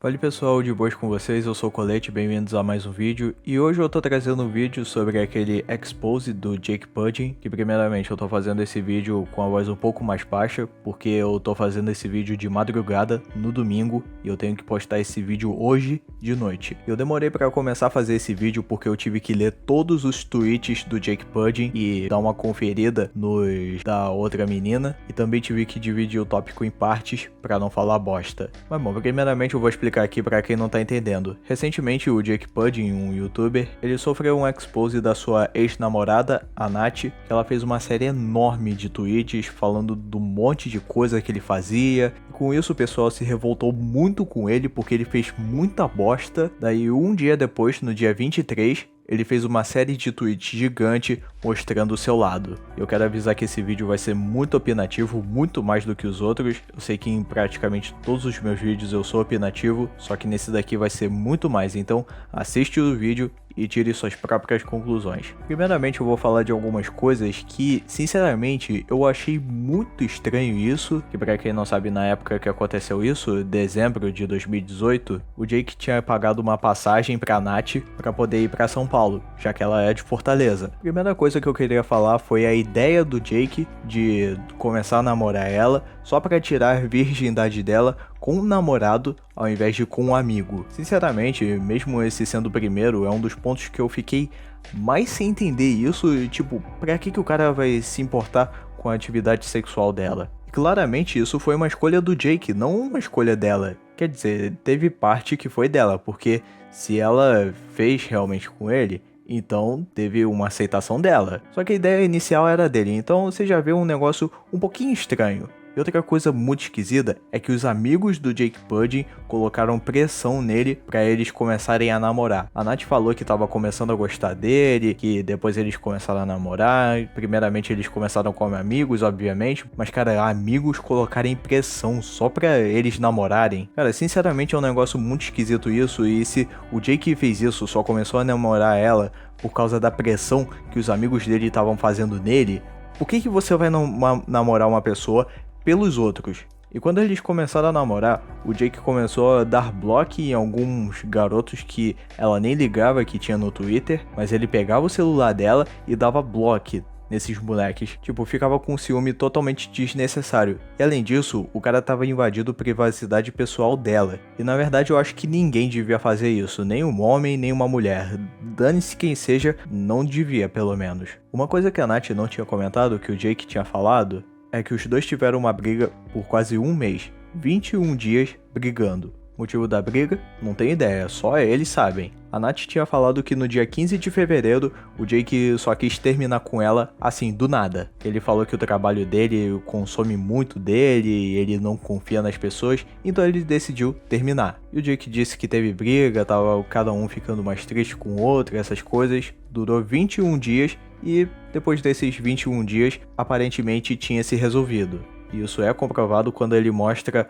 Fala pessoal, de boas com vocês, eu sou o Colete, bem-vindos a mais um vídeo. E hoje eu tô trazendo um vídeo sobre aquele expose do Jake Pudding, que primeiramente eu tô fazendo esse vídeo com a voz um pouco mais baixa, porque eu tô fazendo esse vídeo de madrugada, no domingo, e eu tenho que postar esse vídeo hoje de noite. Eu demorei pra começar a fazer esse vídeo porque eu tive que ler todos os tweets do Jake Pudding e dar uma conferida nos da outra menina, e também tive que dividir o tópico em partes pra não falar bosta. Mas bom, primeiramente eu vou explicar aqui pra quem não tá entendendo. Recentemente o Jake Pudding, um youtuber, ele sofreu um expose da sua ex-namorada, a Nath, que ela fez uma série enorme de tweets falando do monte de coisa que ele fazia. E com isso o pessoal se revoltou muito com ele porque ele fez muita bosta. Daí um dia depois, no dia 23, ele fez uma série de tweets gigante mostrando o seu lado. Eu quero avisar que esse vídeo vai ser muito opinativo, muito mais do que os outros. Eu sei que em praticamente todos os meus vídeos eu sou opinativo, só que nesse daqui vai ser muito mais. Então assiste o vídeo e tire suas próprias conclusões. Primeiramente eu vou falar de algumas coisas que, sinceramente, eu achei muito estranho isso, que pra quem não sabe, na época que aconteceu isso, dezembro de 2018, o Jake tinha pagado uma passagem pra Nath pra poder ir pra São Paulo, já que ela é de Fortaleza. A primeira coisa que eu queria falar foi a ideia do Jake de começar a namorar ela só pra tirar a virgindade dela com um namorado ao invés de com um amigo. Sinceramente, mesmo esse sendo o primeiro, é um dos pontos que eu fiquei mais sem entender isso, tipo, pra que o cara vai se importar com a atividade sexual dela? E claramente isso foi uma escolha do Jake, não uma escolha dela. Quer dizer, teve parte que foi dela, porque se ela fez realmente com ele, então teve uma aceitação dela. Só que a ideia inicial era dele, então você já vê um negócio um pouquinho estranho. E outra coisa muito esquisita é que os amigos do Jake Pudding colocaram pressão nele pra eles começarem a namorar. A Nath falou que tava começando a gostar dele, que depois eles começaram a namorar. Primeiramente eles começaram como amigos, obviamente, mas cara, amigos colocarem pressão só pra eles namorarem. Cara, sinceramente é um negócio muito esquisito isso, e se o Jake fez isso, só começou a namorar ela por causa da pressão que os amigos dele estavam fazendo nele, por que você vai namorar uma pessoa pelos outros? E quando eles começaram a namorar, o Jake começou a dar bloco em alguns garotos que ela nem ligava que tinha no Twitter, mas ele pegava o celular dela e dava bloco nesses moleques. Tipo, ficava com um ciúme totalmente desnecessário. E além disso, o cara tava invadindo a privacidade pessoal dela. E na verdade eu acho que ninguém devia fazer isso, nem um homem, nem uma mulher. Dane-se quem seja, não devia pelo menos. Uma coisa que a Nath não tinha comentado, que o Jake tinha falado, é que os dois tiveram uma briga por quase um mês, 21 dias brigando. Motivo da briga? Não tenho ideia, só eles sabem. A Nath tinha falado que no dia 15 de fevereiro, o Jake só quis terminar com ela, assim, do nada. Ele falou que o trabalho dele consome muito dele, ele não confia nas pessoas, então ele decidiu terminar. E o Jake disse que teve briga, tava cada um ficando mais triste com o outro, essas coisas. Durou 21 dias e depois desses 21 dias, aparentemente tinha se resolvido. E isso é comprovado quando ele mostra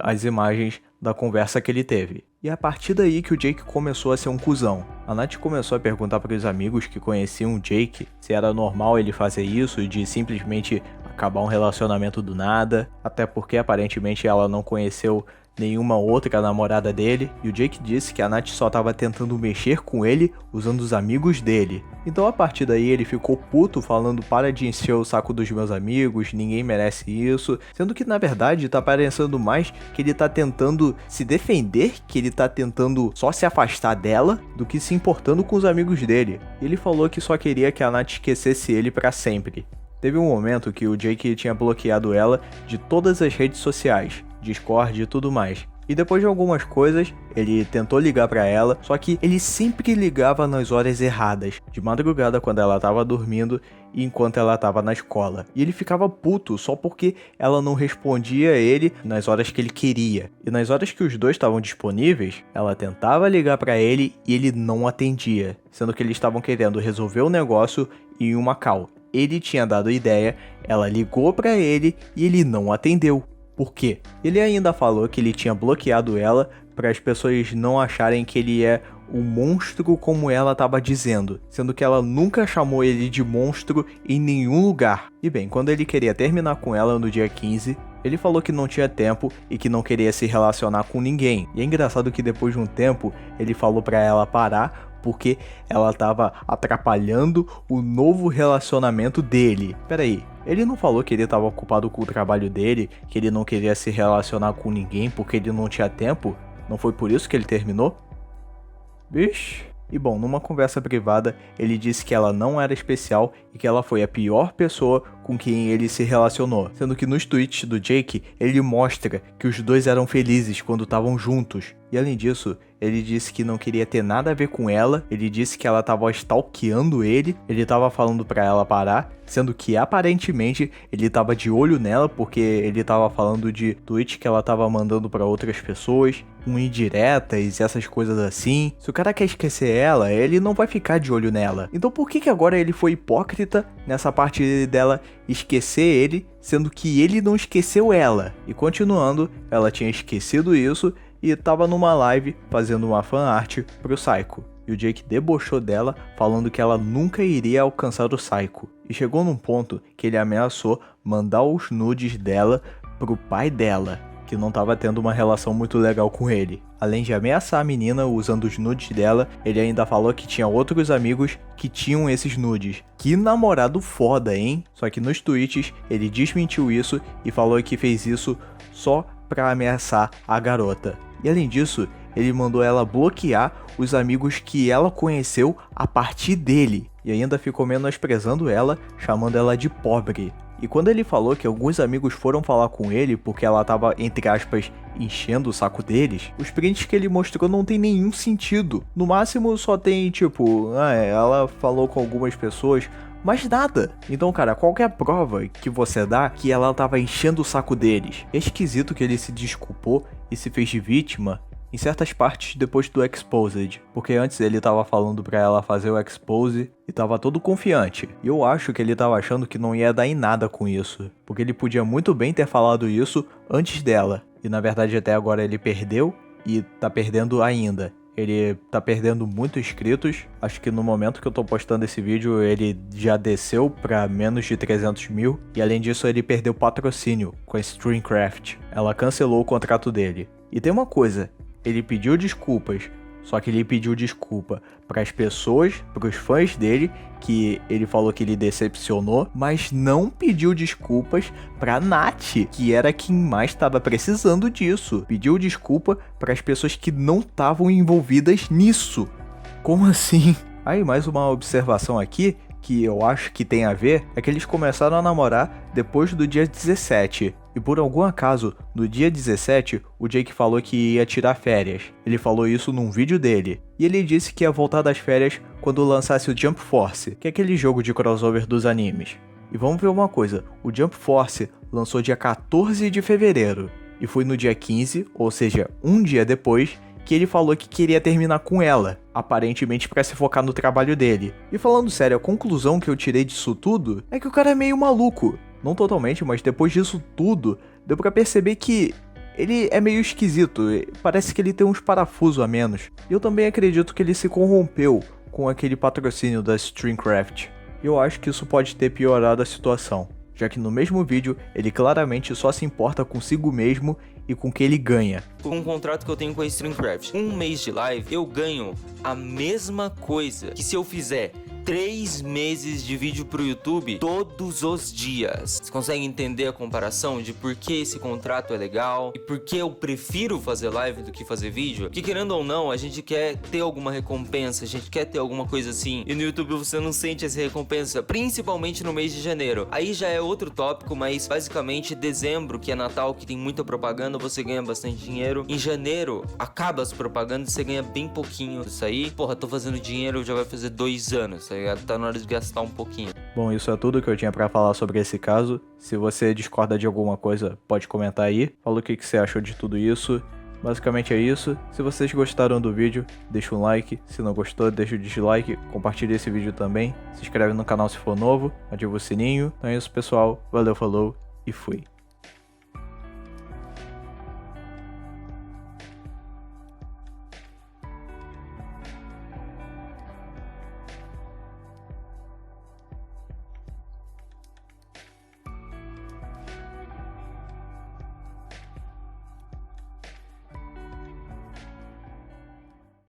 as imagens da conversa que ele teve. E é a partir daí que o Jake começou a ser um cuzão. A Nath começou a perguntar para os amigos que conheciam o Jake se era normal ele fazer isso, de simplesmente acabar um relacionamento do nada, até porque aparentemente ela não conheceu nenhuma outra namorada dele, e o Jake disse que a Nath só tava tentando mexer com ele usando os amigos dele. Então a partir daí ele ficou puto falando: para de encher o saco dos meus amigos, ninguém merece isso, sendo que na verdade tá parecendo mais que ele tá tentando se defender, que ele tá tentando só se afastar dela, do que se importando com os amigos dele. Ele falou que só queria que a Nath esquecesse ele pra sempre. Teve um momento que o Jake tinha bloqueado ela de todas as redes sociais, Discord e tudo mais. E depois de algumas coisas, ele tentou ligar pra ela, só que ele sempre ligava nas horas erradas, de madrugada quando ela tava dormindo e enquanto ela tava na escola. E ele ficava puto só porque ela não respondia a ele nas horas que ele queria. E nas horas que os dois estavam disponíveis, ela tentava ligar pra ele e ele não atendia, sendo que eles estavam querendo resolver o negócio em uma call. Ele tinha dado a ideia, ela ligou pra ele e ele não atendeu. Por quê? Ele ainda falou que ele tinha bloqueado ela para as pessoas não acharem que ele é um monstro como ela estava dizendo, sendo que ela nunca chamou ele de monstro em nenhum lugar. E bem, quando ele queria terminar com ela no dia 15, Ele falou que não tinha tempo e que não queria se relacionar com ninguém. E é engraçado que depois de um tempo, ele falou pra ela parar porque ela tava atrapalhando o novo relacionamento dele. Peraí, ele não falou que ele tava ocupado com o trabalho dele, que ele não queria se relacionar com ninguém porque ele não tinha tempo? Não foi por isso que ele terminou? Vixe. E bom, numa conversa privada, ele disse que ela não era especial e que ela foi a pior pessoa com quem ele se relacionou. Sendo que nos tweets do Jake, ele mostra que os dois eram felizes quando estavam juntos. E além disso, ele disse que não queria ter nada a ver com ela, ele disse que ela estava stalkeando ele estava falando pra ela parar, sendo que aparentemente ele estava de olho nela porque ele estava falando de tweets que ela estava mandando pra outras pessoas, com indiretas e essas coisas assim. Se o cara quer esquecer ela, ele não vai ficar de olho nela. Então por que agora ele foi hipócrita nessa parte dela esquecer ele, sendo que ele não esqueceu ela? E continuando, ela tinha esquecido isso e tava numa live fazendo uma fanart pro Psycho. E o Jake debochou dela, falando que ela nunca iria alcançar o Psycho. E chegou num ponto que ele ameaçou mandar os nudes dela pro pai dela, que não tava tendo uma relação muito legal com ele. Além de ameaçar a menina usando os nudes dela, ele ainda falou que tinha outros amigos que tinham esses nudes. Que namorado foda, hein? Só que nos tweets ele desmentiu isso e falou que fez isso só pra ameaçar a garota. E além disso, ele mandou ela bloquear os amigos que ela conheceu a partir dele. E ainda ficou menosprezando ela, chamando ela de pobre. E quando ele falou que alguns amigos foram falar com ele porque ela tava, entre aspas, enchendo o saco deles, os prints que ele mostrou não tem nenhum sentido. No máximo só tem tipo, ela falou com algumas pessoas, mas nada. Então, cara, qual que é a prova que você dá que ela tava enchendo o saco deles? É esquisito que ele se desculpou e se fez de vítima em certas partes depois do Exposed, porque antes ele tava falando pra ela fazer o Expose e tava todo confiante. E eu acho que ele tava achando que não ia dar em nada com isso, porque ele podia muito bem ter falado isso antes dela. E na verdade até agora ele perdeu e tá perdendo ainda. Ele tá perdendo muitos inscritos, acho que no momento que eu tô postando esse vídeo ele já desceu pra menos de 300 mil. E além disso ele perdeu patrocínio com a Streamcraft, ela cancelou o contrato dele. E tem uma coisa, ele pediu desculpas, só que ele pediu desculpa para as pessoas, para os fãs dele, que ele falou que ele decepcionou, mas não pediu desculpas para Nath, que era quem mais estava precisando disso. Pediu desculpa para as pessoas que não estavam envolvidas nisso. Como assim? Aí mais uma observação aqui, que eu acho que tem a ver, é que eles começaram a namorar depois do dia 17. E por algum acaso, no dia 17, o Jake falou que ia tirar férias. Ele falou isso num vídeo dele. E ele disse que ia voltar das férias quando lançasse o Jump Force, que é aquele jogo de crossover dos animes. E vamos ver uma coisa, o Jump Force lançou dia 14 de fevereiro. E foi no dia 15, ou seja, um dia depois, que ele falou que queria terminar com ela, aparentemente para se focar no trabalho dele. E falando sério, a conclusão que eu tirei disso tudo é que o cara é meio maluco. Não totalmente, mas depois disso tudo, deu pra perceber que ele é meio esquisito, parece que ele tem uns parafusos a menos. E eu também acredito que ele se corrompeu com aquele patrocínio da Streamcraft. E eu acho que isso pode ter piorado a situação, já que no mesmo vídeo ele claramente só se importa consigo mesmo e com o que ele ganha. Com um contrato que eu tenho com a Streamcraft, um mês de live, eu ganho a mesma coisa que se eu fizer 3 meses de vídeo pro YouTube todos os dias. Vocês conseguem entender a comparação de por que esse contrato é legal e por que eu prefiro fazer live do que fazer vídeo? Porque querendo ou não, a gente quer ter alguma recompensa, a gente quer ter alguma coisa assim. E no YouTube você não sente essa recompensa, principalmente no mês de janeiro. Aí já é outro tópico, mas basicamente dezembro, que é Natal, que tem muita propaganda, você ganha bastante dinheiro. Em janeiro, acaba as propagandas, você ganha bem pouquinho. Isso aí, porra, tô fazendo dinheiro, já vai fazer 2 anos, tá ligado? Tá na hora de gastar um pouquinho. Bom, isso é tudo que eu tinha pra falar sobre esse caso. Se você discorda de alguma coisa, pode comentar aí. Fala o que você achou de tudo isso. Basicamente é isso. Se vocês gostaram do vídeo, deixa um like. Se não gostou, deixa o dislike. Compartilha esse vídeo também. Se inscreve no canal se for novo. Ativa o sininho. Então é isso, pessoal. Valeu, falou e fui.